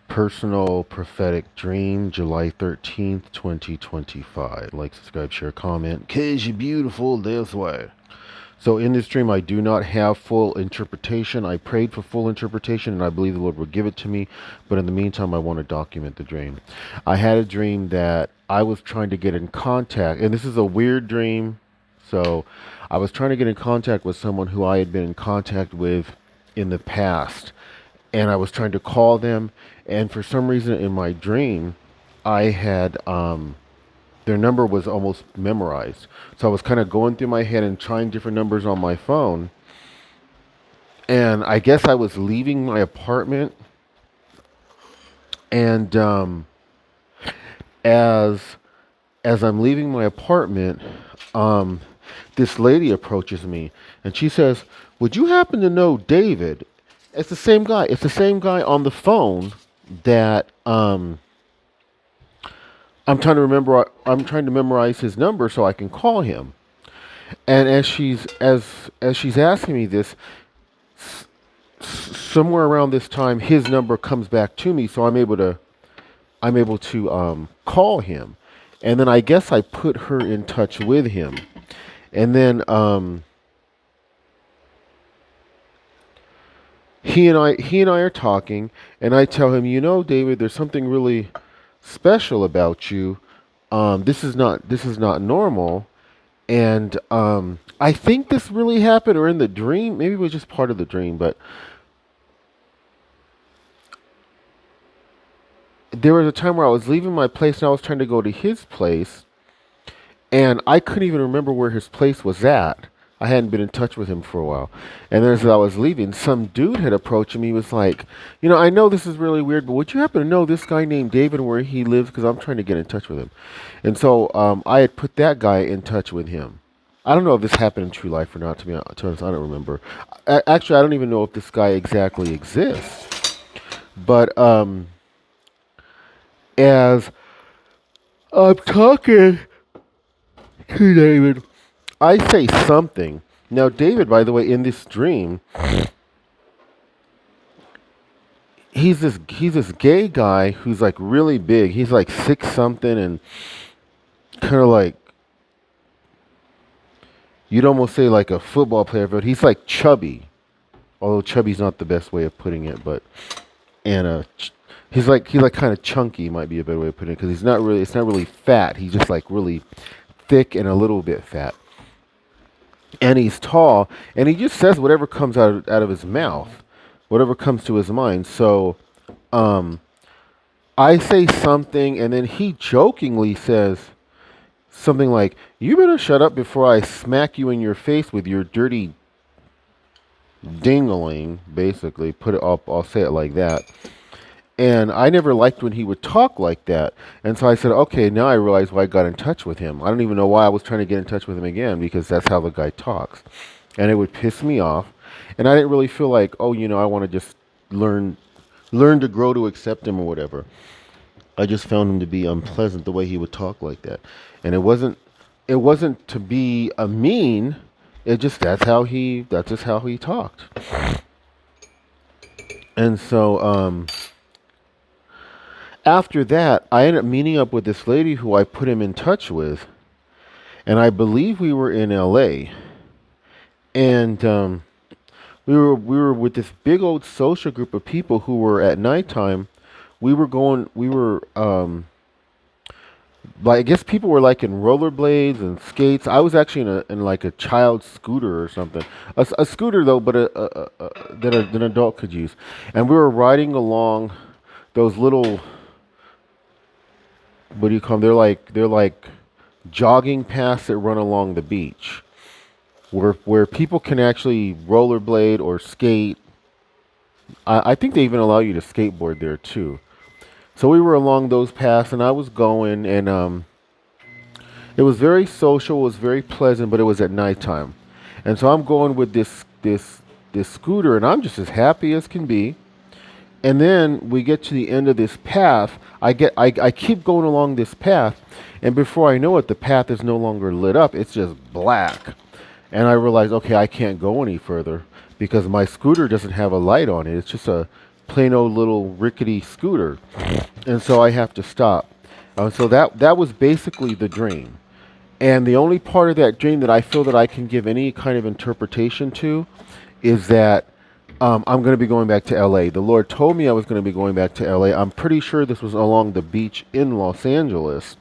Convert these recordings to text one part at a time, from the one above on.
Personal prophetic dream, July 13th, 2025. Like, subscribe, share, comment. Cause you're beautiful this way. So in this dream, I do not have full interpretation. I prayed for full interpretation, and I believe the Lord will give it to me. But in the meantime, I want to document the dream. I had a dream that I was trying to get in contact, and this is a weird dream. So I was trying to get in contact with someone who I had been in contact with in the past, and I was trying to call them. And for some reason, in my dream, I had their number was almost memorized. So I was kind of going through my head and trying different numbers on my phone. And I guess I was leaving my apartment, and as as I'm leaving my apartment, um, this lady approaches me, and she says, "Would you happen to know David?" It's the same guy. It's the same guy on the phone that I'm trying to remember. I'm trying to memorize his number so I can call him. And as she's asking me this, somewhere around this time, his number comes back to me, so I'm able to call him, and then I guess I put her in touch with him, and then he and I are talking, and I tell him, David, there's something really special about you. This is not normal, and I think this really happened, or in the dream. Maybe it was just part of the dream, but there was a time where I was leaving my place and I was trying to go to his place, and I couldn't even remember where his place was at. I hadn't been in touch with him for a while. And then as I was leaving, some dude had approached me. He was like, I know this is really weird, but would you happen to know this guy named David and where he lives? Because I'm trying to get in touch with him. And so I had put that guy in touch with him. I don't know if this happened in true life or not, to be honest. I don't remember. Actually, I don't even know if this guy exactly exists. But as I'm talking to David, I say something. Now, David, by the way, in this dream, he's this gay guy who's like really big. He's like six something and kind of like, you'd almost say like a football player, but he's like chubby. Although chubby's not the best way of putting it, but and he's like kind of chunky might be a better way of putting it, because he's not really, it's not really fat. He's just like really thick and a little bit fat. And he's tall, and he just says whatever comes out of his mouth, whatever comes to his mind. So, um, I say something, and then he jokingly says something like, "You better shut up before I smack you in your face with your dirty dingling." Basically, put it up. I'll say it like that. And I never liked when he would talk like that. And so I said, okay, now I realize why I got in touch with him. I don't even know why I was trying to get in touch with him again, because that's how the guy talks. And it would piss me off. And I didn't really feel like, oh, I want to just learn to grow to accept him or whatever. I just found him to be unpleasant the way he would talk like that. And it wasn't to be a mean. It just that's just how he talked. And so after that, I ended up meeting up with this lady who I put him in touch with, and I believe we were in L.A. And we were with this big old social group of people who were at nighttime. We were like, I guess people were like in rollerblades and skates. I was actually in like a child scooter or something, a scooter though, but that an adult could use. And we were riding along those little, what do you call them? They're like jogging paths that run along the beach, where people can actually rollerblade or skate. I think they even allow you to skateboard there too. So we were along those paths, and I was going, and it was very social, it was very pleasant, but it was at nighttime, and so I'm going with this scooter, and I'm just as happy as can be. And then we get to the end of this path. I keep going along this path, and before I know it, the path is no longer lit up. It's just black. And I realize, okay, I can't go any further because my scooter doesn't have a light on it. It's just a plain old little rickety scooter, and so I have to stop. So that was basically the dream. And the only part of that dream that I feel that I can give any kind of interpretation to is that I'm going to be going back to LA. The Lord told me I was going to be going back to LA. I'm pretty sure this was along the beach in Los Angeles.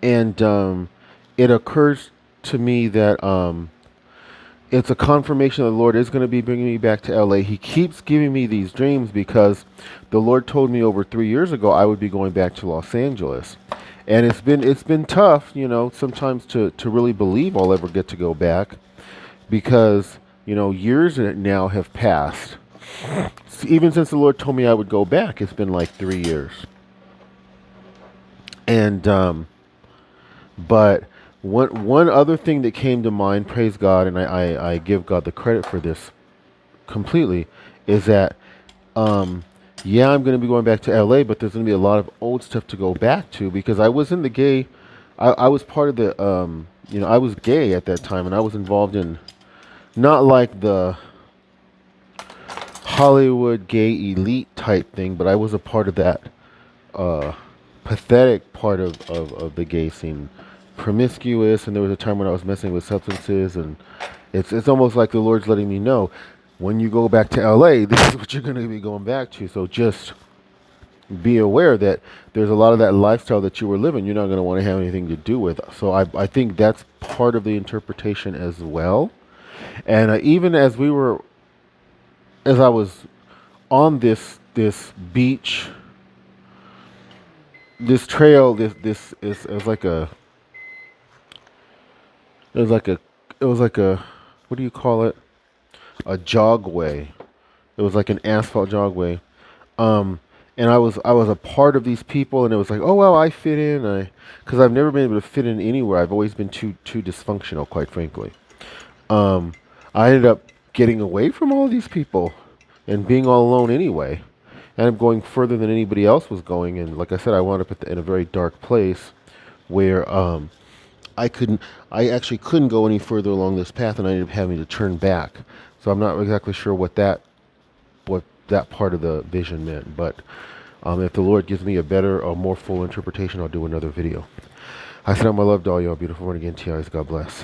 And it occurs to me that it's a confirmation that the Lord is going to be bringing me back to LA. He keeps giving me these dreams because the Lord told me over 3 years ago I would be going back to Los Angeles. And it's been tough, sometimes to really believe I'll ever get to go back because, years now have passed. Even since the Lord told me I would go back, it's been like 3 years. And but one other thing that came to mind, praise God, and I give God the credit for this completely, is that yeah, I'm going to be going back to LA, but there's going to be a lot of old stuff to go back to because I was in the gay, I was part of the, I was gay at that time, and I was involved in not like the Hollywood gay elite type thing, but I was a part of that uh, pathetic part of the gay scene, promiscuous, and there was a time when I was messing with substances, and it's almost like the Lord's letting me know, when you go back to LA, this is what you're going to be going back to. So just be aware that there's a lot of that lifestyle that you were living you're not going to want to have anything to do with. So I think that's part of the interpretation as well. And even as I was on this beach, this trail, this is it was like a it was like a it was like a what do you call it? A jogway. It was like an asphalt jogway. Um, and I was a part of these people, and it was like, oh well, I fit in. Because I've never been able to fit in anywhere. I've always been too dysfunctional, quite frankly. Um, I ended up getting away from all these people and being all alone anyway. And I'm going further than anybody else was going. And like I said, I wound up in a very dark place where I couldn't, I actually couldn't go any further along this path, and I ended up having to turn back. So I'm not exactly sure what that part of the vision meant. But if the Lord gives me a better or more full interpretation, I'll do another video. I send out my love to all y'all beautiful born again TIs. God bless.